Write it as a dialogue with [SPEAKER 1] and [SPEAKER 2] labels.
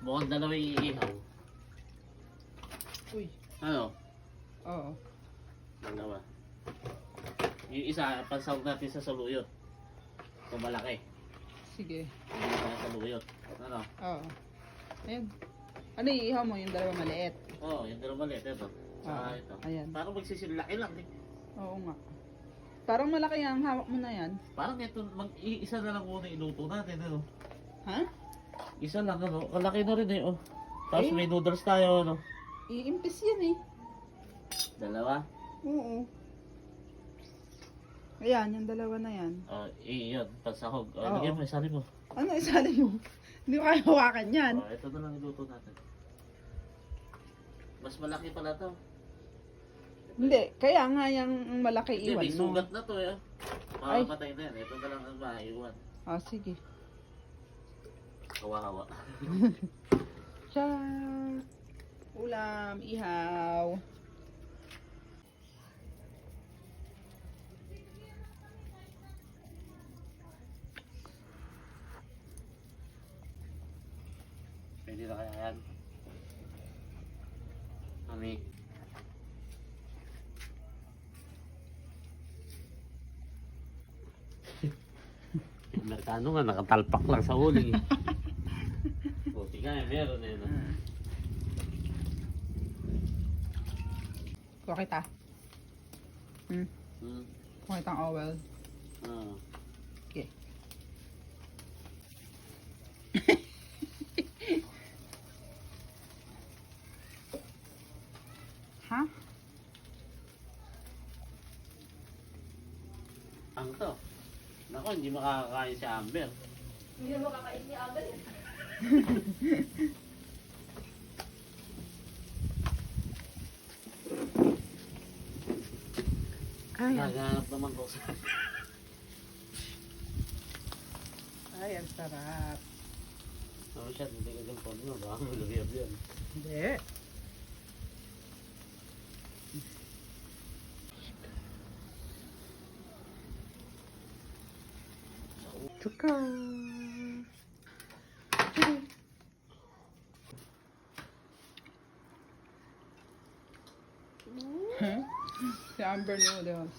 [SPEAKER 1] Mukhang dalawa iihaw.
[SPEAKER 2] Uy.
[SPEAKER 1] Ano?
[SPEAKER 2] Oo.
[SPEAKER 1] Dalawa. Yung isa, pansawag natin sa saluyot. Ito malaki.
[SPEAKER 2] Sige.
[SPEAKER 1] Yung isa sa saluyot. Ano?
[SPEAKER 2] Oo. Ayun. Ano iihaw mo? Yung dalawa maliit?
[SPEAKER 1] Oo, yung dalawa maliit. Ito. Saka ito.
[SPEAKER 2] Ayan.
[SPEAKER 1] Parang magsisilaki lang eh.
[SPEAKER 2] Oo nga. Parang malaki ang hawak mo na yan.
[SPEAKER 1] Parang ito, isa na lang muna iluto natin. Ano?
[SPEAKER 2] Ha?
[SPEAKER 1] Isa lang ano. Kalaki na rin eh. Oh. Tapos
[SPEAKER 2] Eh?
[SPEAKER 1] may noodles tayo. Ano?
[SPEAKER 2] Iimpis yan eh.
[SPEAKER 1] Dalawa.
[SPEAKER 2] Oo. Ayan, yung dalawa na yan.
[SPEAKER 1] Yun. Pansahog.
[SPEAKER 2] Oo.
[SPEAKER 1] Lagyan mo, isali mo.
[SPEAKER 2] Ano isali mo? Hindi ko kaya hawakan yan.
[SPEAKER 1] Ito na lang iluto natin. Mas malaki pala to.
[SPEAKER 2] Hindi, kaya nga yung malaki
[SPEAKER 1] Hindi,
[SPEAKER 2] iwan
[SPEAKER 1] may
[SPEAKER 2] mo.
[SPEAKER 1] sugat na to eh.
[SPEAKER 2] Ay.
[SPEAKER 1] Mamamatay na yan. Ito na lang ang maiwan.
[SPEAKER 2] Ah, sige.
[SPEAKER 1] Hawa-hawa.
[SPEAKER 2] Siya. Ulam, ihaw.
[SPEAKER 1] Pwede na kaya yan. Mami. Amerikano nga, nakatalpak lang sa huli. Buti nga, meron eh. No?
[SPEAKER 2] Kuha kita. Hmm.
[SPEAKER 1] Hmm.
[SPEAKER 2] Kuha kitang owl.
[SPEAKER 1] Ah.
[SPEAKER 2] Okay. Ha?
[SPEAKER 1] Ang to. Nako, hindi makakakain si Amber.
[SPEAKER 3] Hindi mo kakain ni Abel.
[SPEAKER 2] Ay,
[SPEAKER 1] Naghanap naman ko sa...
[SPEAKER 2] ay, ang sarap.
[SPEAKER 1] Ano siya, hindi ka dyan po nyo. Baka malagyan yan.
[SPEAKER 2] Hindi. Chuka. Si Amber noodles.